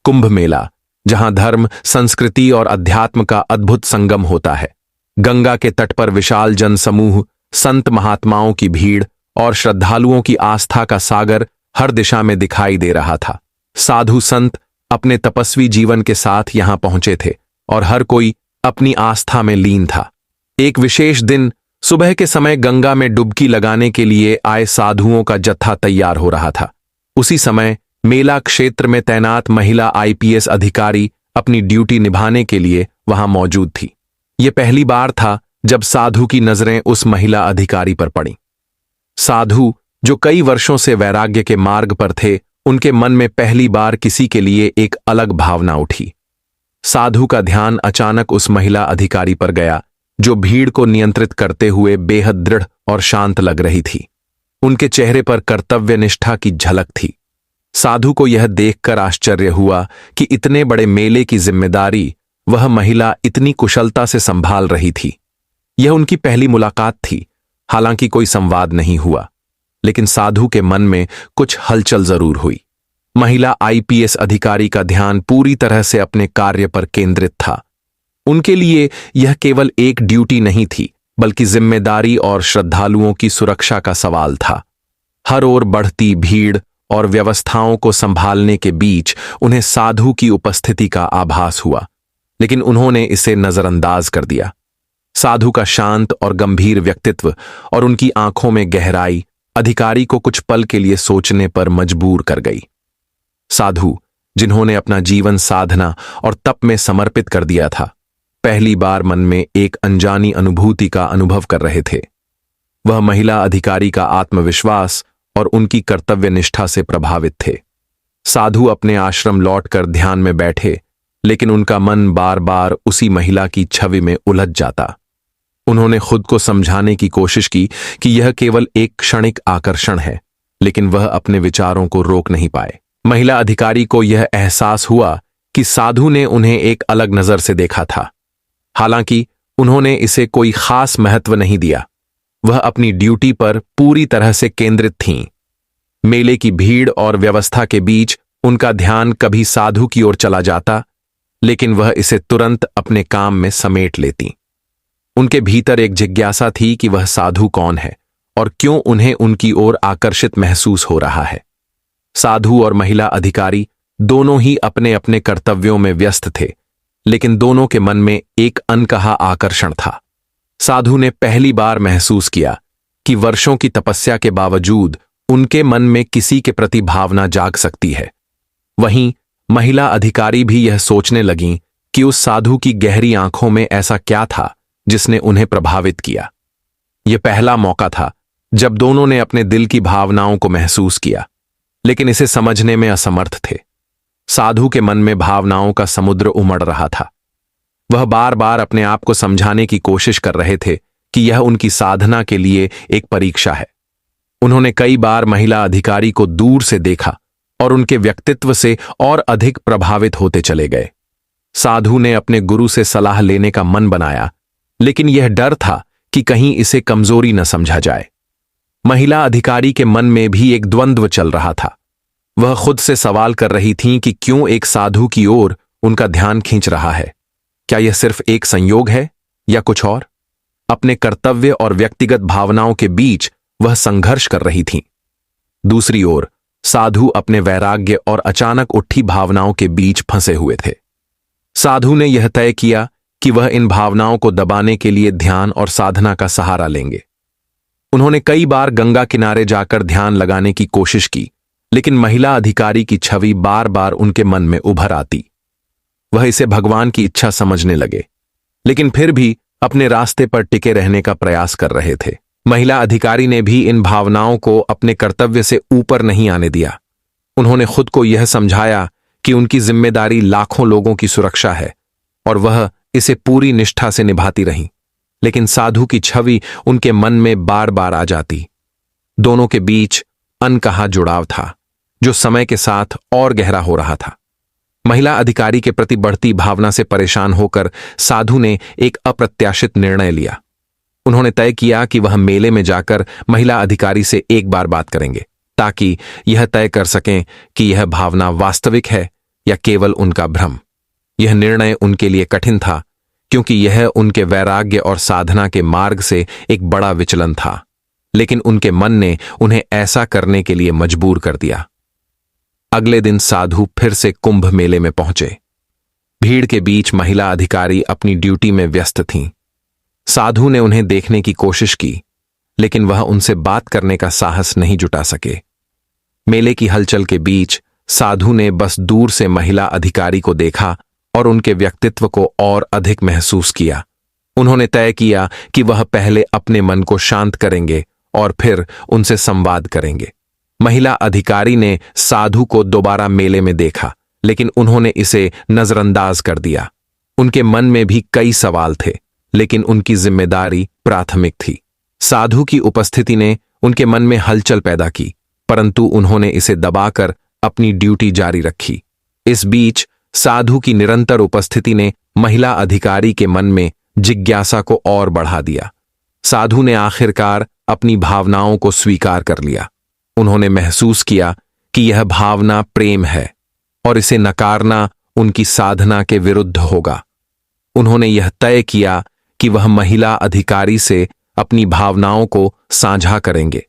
कुंभ मेला, जहां धर्म, संस्कृति और अध्यात्म का अद्भुत संगम होता है। गंगा के तट पर विशाल जनसमूह, संत महात्माओं की भीड़ और श्रद्धालुओं की आस्था का सागर हर दिशा में दिखाई दे रहा था। साधु संत अपने तपस्वी जीवन के साथ यहां पहुंचे थे और हर कोई अपनी आस्था में लीन था। एक विशेष दिन सुबह के समय गंगा में डुबकी लगाने के लिए आए साधुओं का जत्था तैयार हो रहा था। उसी समय मेला क्षेत्र में तैनात महिला आईपीएस अधिकारी अपनी ड्यूटी निभाने के लिए वहां मौजूद थी। यह पहली बार था जब साधु की नजरें उस महिला अधिकारी पर पड़ीं। साधु, जो कई वर्षों से वैराग्य के मार्ग पर थे, उनके मन में पहली बार किसी के लिए एक अलग भावना उठी। साधु का ध्यान अचानक उस महिला अधिकारी पर गया, जो भीड़ को नियंत्रित करते हुए बेहद दृढ़ और शांत लग रही थी। उनके चेहरे पर कर्तव्य निष्ठा की झलक थी। साधु को यह देखकर आश्चर्य हुआ कि इतने बड़े मेले की जिम्मेदारी वह महिला इतनी कुशलता से संभाल रही थी। यह उनकी पहली मुलाकात थी। हालांकि कोई संवाद नहीं हुआ, लेकिन साधु के मन में कुछ हलचल जरूर हुई। महिला आईपीएस अधिकारी का ध्यान पूरी तरह से अपने कार्य पर केंद्रित था। उनके लिए यह केवल एक ड्यूटी नहीं थी, बल्कि जिम्मेदारी और श्रद्धालुओं की सुरक्षा का सवाल था। हर ओर बढ़ती भीड़ और व्यवस्थाओं को संभालने के बीच उन्हें साधु की उपस्थिति का आभास हुआ, लेकिन उन्होंने इसे नजरअंदाज कर दिया। साधु का शांत और गंभीर व्यक्तित्व और उनकी आंखों में गहराई अधिकारी को कुछ पल के लिए सोचने पर मजबूर कर गई। साधु, जिन्होंने अपना जीवन साधना और तप में समर्पित कर दिया था, पहली बार मन में एक अनजानी अनुभूति का अनुभव कर रहे थे। वह महिला अधिकारी का आत्मविश्वास और उनकी कर्तव्य निष्ठा से प्रभावित थे। साधु अपने आश्रम लौटकर ध्यान में बैठे, लेकिन उनका मन बार बार उसी महिला की छवि में उलझ जाता। उन्होंने खुद को समझाने की कोशिश की कि यह केवल एक क्षणिक आकर्षण है, लेकिन वह अपने विचारों को रोक नहीं पाए। महिला अधिकारी को यह एहसास हुआ कि साधु ने उन्हें एक अलग नजर से देखा था। हालांकि उन्होंने इसे कोई खास महत्व नहीं दिया। वह अपनी ड्यूटी पर पूरी तरह से केंद्रित थीं। मेले की भीड़ और व्यवस्था के बीच उनका ध्यान कभी साधु की ओर चला जाता, लेकिन वह इसे तुरंत अपने काम में समेट लेती। उनके भीतर एक जिज्ञासा थी कि वह साधु कौन है और क्यों उन्हें उनकी ओर आकर्षित महसूस हो रहा है। साधु और महिला अधिकारी दोनों ही अपने अपने कर्तव्यों में व्यस्त थे, लेकिन दोनों के मन में एक अनकहा आकर्षण था। साधु ने पहली बार महसूस किया कि वर्षों की तपस्या के बावजूद उनके मन में किसी के प्रति भावना जाग सकती है। वहीं महिला अधिकारी भी यह सोचने लगीं कि उस साधु की गहरी आंखों में ऐसा क्या था जिसने उन्हें प्रभावित किया। यह पहला मौका था जब दोनों ने अपने दिल की भावनाओं को महसूस किया, लेकिन इसे समझने में असमर्थ थे। साधु के मन में भावनाओं का समुद्र उमड़ रहा था। वह बार बार अपने आप को समझाने की कोशिश कर रहे थे कि यह उनकी साधना के लिए एक परीक्षा है। उन्होंने कई बार महिला अधिकारी को दूर से देखा और उनके व्यक्तित्व से और अधिक प्रभावित होते चले गए। साधु ने अपने गुरु से सलाह लेने का मन बनाया, लेकिन यह डर था कि कहीं इसे कमजोरी न समझा जाए। महिला अधिकारी के मन में भी एक द्वंद्व चल रहा था। वह खुद से सवाल कर रही थीं कि क्यों एक साधु की ओर उनका ध्यान खींच रहा है। क्या यह सिर्फ एक संयोग है या कुछ और? अपने कर्तव्य और व्यक्तिगत भावनाओं के बीच वह संघर्ष कर रही थीं। दूसरी ओर साधु अपने वैराग्य और अचानक उठी भावनाओं के बीच फंसे हुए थे। साधु ने यह तय किया कि वह इन भावनाओं को दबाने के लिए ध्यान और साधना का सहारा लेंगे। उन्होंने कई बार गंगा किनारे जाकर ध्यान लगाने की कोशिश की, लेकिन महिला अधिकारी की छवि बार बार उनके मन में उभर आती। वह इसे भगवान की इच्छा समझने लगे, लेकिन फिर भी अपने रास्ते पर टिके रहने का प्रयास कर रहे थे। महिला अधिकारी ने भी इन भावनाओं को अपने कर्तव्य से ऊपर नहीं आने दिया। उन्होंने खुद को यह समझाया कि उनकी जिम्मेदारी लाखों लोगों की सुरक्षा है और वह इसे पूरी निष्ठा से निभाती रहीं। लेकिन साधु की छवि उनके मन में बार बार आ जाती। दोनों के बीच अनकहा जुड़ाव था, जो समय के साथ और गहरा हो रहा था। महिला अधिकारी के प्रति बढ़ती भावना से परेशान होकर साधु ने एक अप्रत्याशित निर्णय लिया। उन्होंने तय किया कि वह मेले में जाकर महिला अधिकारी से एक बार बात करेंगे, ताकि यह तय कर सकें कि यह भावना वास्तविक है या केवल उनका भ्रम। यह निर्णय उनके लिए कठिन था, क्योंकि यह उनके वैराग्य और साधना के मार्ग से एक बड़ा विचलन था, लेकिन उनके मन ने उन्हें ऐसा करने के लिए मजबूर कर दिया। अगले दिन साधु फिर से कुंभ मेले में पहुंचे। भीड़ के बीच महिला अधिकारी अपनी ड्यूटी में व्यस्त थीं। साधु ने उन्हें देखने की कोशिश की, लेकिन वह उनसे बात करने का साहस नहीं जुटा सके। मेले की हलचल के बीच साधु ने बस दूर से महिला अधिकारी को देखा और उनके व्यक्तित्व को और अधिक महसूस किया। उन्होंने तय किया कि वह पहले अपने मन को शांत करेंगे और फिर उनसे संवाद करेंगे। महिला अधिकारी ने साधु को दोबारा मेले में देखा, लेकिन उन्होंने इसे नजरअंदाज कर दिया। उनके मन में भी कई सवाल थे, लेकिन उनकी जिम्मेदारी प्राथमिक थी। साधु की उपस्थिति ने उनके मन में हलचल पैदा की, परंतु उन्होंने इसे दबाकर अपनी ड्यूटी जारी रखी। इस बीच साधु की निरंतर उपस्थिति ने महिला अधिकारी के मन में जिज्ञासा को और बढ़ा दिया। साधु ने आखिरकार अपनी भावनाओं को स्वीकार कर लिया। उन्होंने महसूस किया कि यह भावना प्रेम है और इसे नकारना उनकी साधना के विरुद्ध होगा। उन्होंने यह तय किया कि वह महिला अधिकारी से अपनी भावनाओं को साझा करेंगे।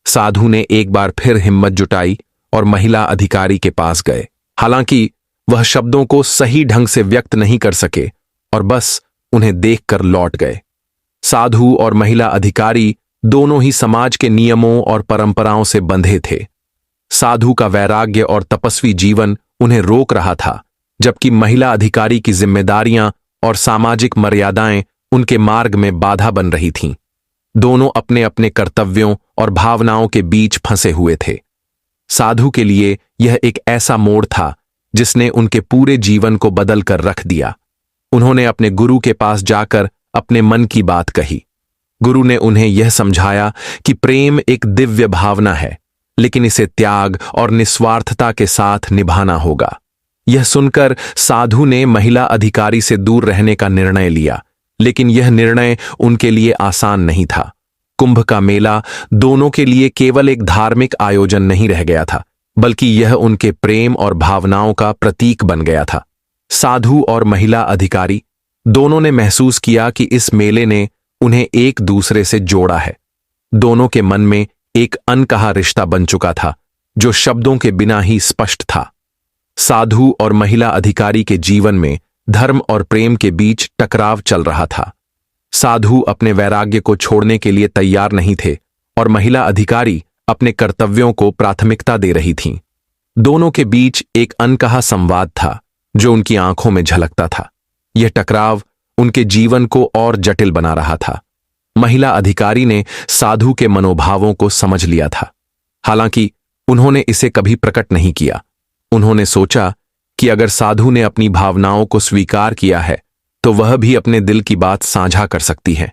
साधु ने एक बार फिर हिम्मत जुटाई और महिला अधिकारी के पास गए। हालांकि वह शब्दों को सही ढंग से व्यक्त नहीं कर सके और बस उन्हें देखकर लौट गए। साधु और महिला अधिकारी दोनों ही समाज के नियमों और परंपराओं से बंधे थे। साधु का वैराग्य और तपस्वी जीवन उन्हें रोक रहा था, जबकि महिला अधिकारी की जिम्मेदारियां और सामाजिक मर्यादाएं उनके मार्ग में बाधा बन रही थीं। दोनों अपने अपने कर्तव्यों और भावनाओं के बीच फंसे हुए थे। साधु के लिए यह एक ऐसा मोड़ था जिसने उनके पूरे जीवन को बदल कर रख दिया। उन्होंने अपने गुरु के पास जाकर अपने मन की बात कही। गुरु ने उन्हें यह समझाया कि प्रेम एक दिव्य भावना है, लेकिन इसे त्याग और निस्वार्थता के साथ निभाना होगा। यह सुनकर साधु ने महिला अधिकारी से दूर रहने का निर्णय लिया, लेकिन यह निर्णय उनके लिए आसान नहीं था। कुंभ का मेला दोनों के लिए केवल एक धार्मिक आयोजन नहीं रह गया था, बल्कि यह उनके प्रेम और भावनाओं का प्रतीक बन गया था। साधु और महिला अधिकारी दोनों ने महसूस किया कि इस मेले ने उन्हें एक दूसरे से जोड़ा है। दोनों के मन में एक अनकहा रिश्ता बन चुका था, जो शब्दों के बिना ही स्पष्ट था। साधु और महिला अधिकारी के जीवन में धर्म और प्रेम के बीच टकराव चल रहा था। साधु अपने वैराग्य को छोड़ने के लिए तैयार नहीं थे और महिला अधिकारी अपने कर्तव्यों को प्राथमिकता दे रही थीं। दोनों के बीच एक अनकहा संवाद था, जो उनकी आंखों में झलकता था। यह टकराव उनके जीवन को और जटिल बना रहा था। महिला अधिकारी ने साधु के मनोभावों को समझ लिया था, हालांकि उन्होंने इसे कभी प्रकट नहीं किया। उन्होंने सोचा कि अगर साधु ने अपनी भावनाओं को स्वीकार किया है, तो वह भी अपने दिल की बात साझा कर सकती है।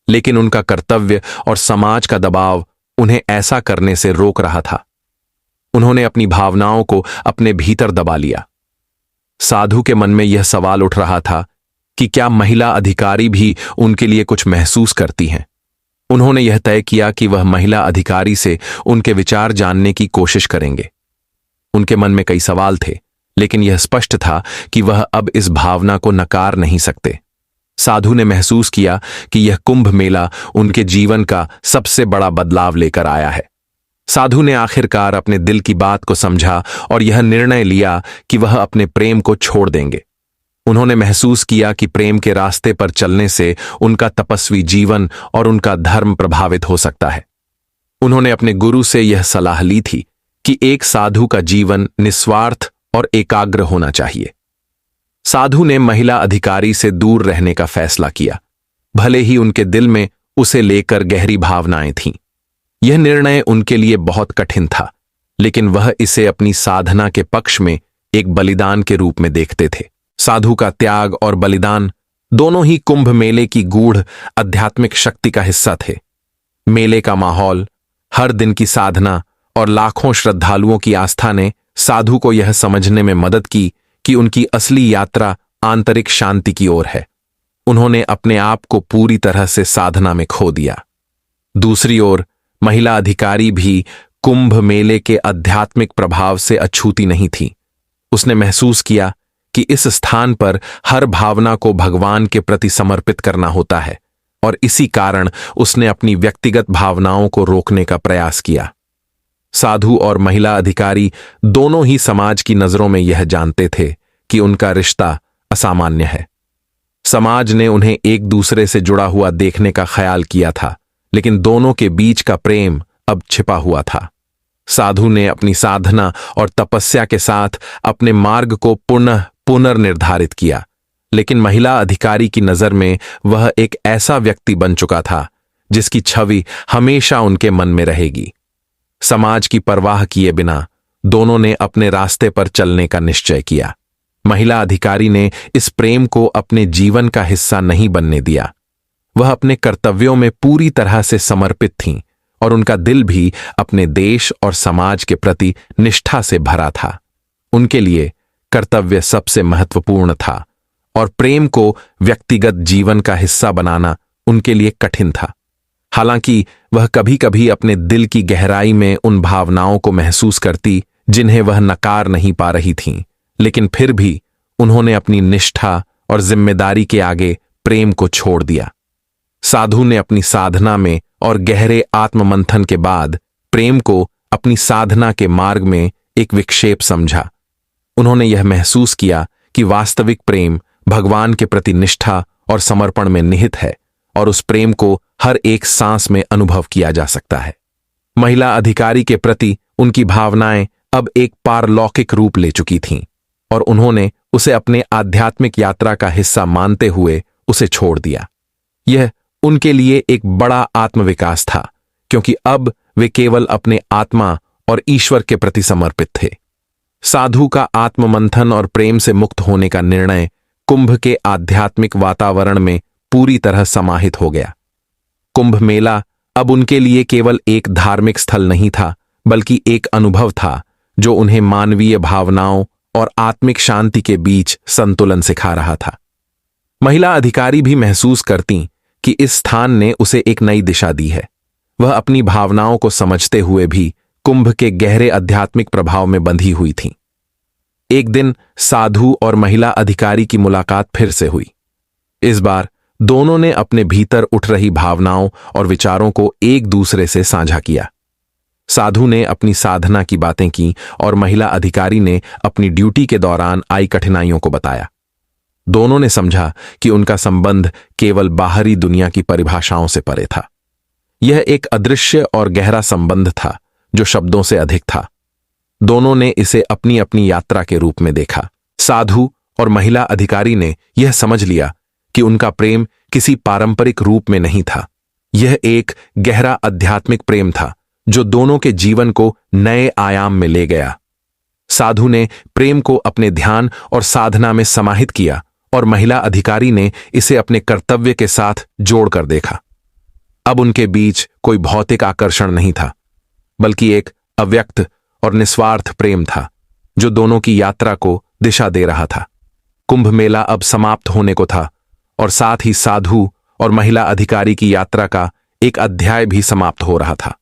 लेकिन उनका कर्तव्य और समाज का दबाव उन्हें ऐसा करने से रोक रहा था। उन्होंने अपनी भावनाओं को अपने भीतर दबा लिया। साधु के मन में यह सवाल उठ रहा था कि क्या महिला अधिकारी भी उनके लिए कुछ महसूस करती हैं। उन्होंने यह तय किया कि वह महिला अधिकारी से उनके विचार जानने की कोशिश करेंगे। उनके मन में कई सवाल थे, लेकिन यह स्पष्ट था कि वह अब इस भावना को नकार नहीं सकते। साधु ने महसूस किया कि यह कुंभ मेला उनके जीवन का सबसे बड़ा बदलाव लेकर आया है। साधु ने आखिरकार अपने दिल की बात को समझा और यह निर्णय लिया कि वह अपने प्रेम को छोड़ देंगे। उन्होंने महसूस किया कि प्रेम के रास्ते पर चलने से उनका तपस्वी जीवन और उनका धर्म प्रभावित हो सकता है। उन्होंने अपने गुरु से यह सलाह ली थी कि एक साधु का जीवन निस्वार्थ और एकाग्र होना चाहिए। साधु ने महिला अधिकारी से दूर रहने का फैसला किया, भले ही उनके दिल में उसे लेकर गहरी भावनाएं थीं। यह निर्णय उनके लिए बहुत कठिन था, लेकिन वह इसे अपनी साधना के पक्ष में एक बलिदान के रूप में देखते थे। साधु का त्याग और बलिदान दोनों ही कुंभ मेले की गूढ़ आध्यात्मिक शक्ति का हिस्सा थे। मेले का माहौल, हर दिन की साधना और लाखों श्रद्धालुओं की आस्था ने साधु को यह समझने में मदद की कि उनकी असली यात्रा आंतरिक शांति की ओर है। उन्होंने अपने आप को पूरी तरह से साधना में खो दिया। दूसरी ओर महिला अधिकारी भी कुंभ मेले के आध्यात्मिक प्रभाव से अछूती नहीं थी। उसने महसूस किया कि इस स्थान पर हर भावना को भगवान के प्रति समर्पित करना होता है, और इसी कारण उसने अपनी व्यक्तिगत भावनाओं को रोकने का प्रयास किया। साधु और महिला अधिकारी दोनों ही समाज की नजरों में यह जानते थे कि उनका रिश्ता असामान्य है। समाज ने उन्हें एक दूसरे से जुड़ा हुआ देखने का ख्याल किया था, लेकिन दोनों के बीच का प्रेम अब छिपा हुआ था। साधु ने अपनी साधना और तपस्या के साथ अपने मार्ग को पुनर्निर्धारित किया, लेकिन महिला अधिकारी की नजर में वह एक ऐसा व्यक्ति बन चुका था जिसकी छवि हमेशा उनके मन में रहेगी। समाज की परवाह किए बिना दोनों ने अपने रास्ते पर चलने का निश्चय किया। महिला अधिकारी ने इस प्रेम को अपने जीवन का हिस्सा नहीं बनने दिया। वह अपने कर्तव्यों में पूरी तरह से समर्पित थीं और उनका दिल भी अपने देश और समाज के प्रति निष्ठा से भरा था। उनके लिए कर्तव्य सबसे महत्वपूर्ण था और प्रेम को व्यक्तिगत जीवन का हिस्सा बनाना उनके लिए कठिन था। हालांकि वह कभी कभी अपने दिल की गहराई में उन भावनाओं को महसूस करती जिन्हें वह नकार नहीं पा रही थीं, लेकिन फिर भी उन्होंने अपनी निष्ठा और जिम्मेदारी के आगे प्रेम को छोड़ दिया। साधु ने अपनी साधना में और गहरे आत्ममंथन के बाद प्रेम को अपनी साधना के मार्ग में एक विक्षेप समझा। उन्होंने यह महसूस किया कि वास्तविक प्रेम भगवान के प्रति निष्ठा और समर्पण में निहित है और उस प्रेम को हर एक सांस में अनुभव किया जा सकता है। महिला अधिकारी के प्रति उनकी भावनाएं अब एक पारलौकिक रूप ले चुकी थीं और उन्होंने उसे अपने आध्यात्मिक यात्रा का हिस्सा मानते हुए उसे छोड़ दिया। यह उनके लिए एक बड़ा आत्मविकास था, क्योंकि अब वे केवल अपने आत्मा और ईश्वर के प्रति समर्पित थे। साधु का आत्ममंथन और प्रेम से मुक्त होने का निर्णय कुंभ के आध्यात्मिक वातावरण में पूरी तरह समाहित हो गया। कुंभ मेला अब उनके लिए केवल एक धार्मिक स्थल नहीं था, बल्कि एक अनुभव था जो उन्हें मानवीय भावनाओं और आत्मिक शांति के बीच संतुलन सिखा रहा था। महिला अधिकारी भी महसूस करती कि इस स्थान ने उसे एक नई दिशा दी है। वह अपनी भावनाओं को समझते हुए भी कुंभ के गहरे आध्यात्मिक प्रभाव में बंधी हुई थीं। एक दिन साधु और महिला अधिकारी की मुलाकात फिर से हुई। इस बार दोनों ने अपने भीतर उठ रही भावनाओं और विचारों को एक दूसरे से साझा किया। साधु ने अपनी साधना की बातें की और महिला अधिकारी ने अपनी ड्यूटी के दौरान आई कठिनाइयों को बताया। दोनों ने समझा कि उनका संबंध केवल बाहरी दुनिया की परिभाषाओं से परे था। यह एक अदृश्य और गहरा संबंध था जो शब्दों से अधिक था। दोनों ने इसे अपनी अपनी यात्रा के रूप में देखा। साधु और महिला अधिकारी ने यह समझ लिया कि उनका प्रेम किसी पारंपरिक रूप में नहीं था। यह एक गहरा आध्यात्मिक प्रेम था जो दोनों के जीवन को नए आयाम में ले गया। साधु ने प्रेम को अपने ध्यान और साधना में समाहित किया और महिला अधिकारी ने इसे अपने कर्तव्य के साथ जोड़कर देखा। अब उनके बीच कोई भौतिक आकर्षण नहीं था, बल्कि एक अव्यक्त और निस्वार्थ प्रेम था जो दोनों की यात्रा को दिशा दे रहा था। कुंभ मेला अब समाप्त होने को था और साथ ही साधु और महिला अधिकारी की यात्रा का एक अध्याय भी समाप्त हो रहा था।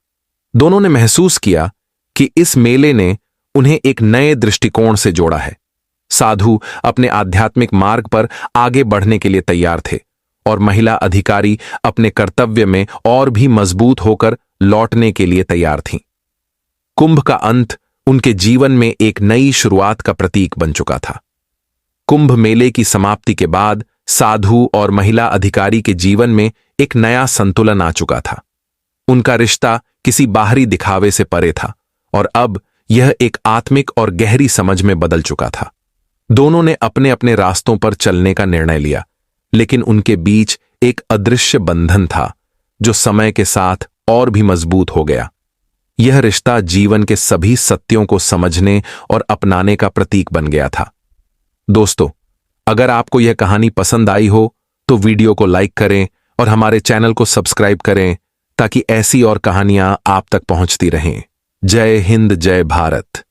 दोनों ने महसूस किया कि इस मेले ने उन्हें एक नए दृष्टिकोण से जोड़ा है। साधु अपने आध्यात्मिक मार्ग पर आगे बढ़ने के लिए तैयार थे और महिला अधिकारी अपने कर्तव्य में और भी मजबूत होकर लौटने के लिए तैयार थीं। कुंभ का अंत उनके जीवन में एक नई शुरुआत का प्रतीक बन चुका था। कुंभ मेले की समाप्ति के बाद साधु और महिला अधिकारी के जीवन में एक नया संतुलन आ चुका था। उनका रिश्ता किसी बाहरी दिखावे से परे था और अब यह एक आत्मिक और गहरी समझ में बदल चुका था। दोनों ने अपने अपने रास्तों पर चलने का निर्णय लिया, लेकिन उनके बीच एक अदृश्य बंधन था जो समय के साथ और भी मजबूत हो गया। यह रिश्ता जीवन के सभी सत्यों को समझने और अपनाने का प्रतीक बन गया था। दोस्तों, अगर आपको यह कहानी पसंद आई हो तो वीडियो को लाइक करें और हमारे चैनल को सब्सक्राइब करें ताकि ऐसी और कहानियां आप तक पहुंचती रहें। जय हिंद, जय भारत।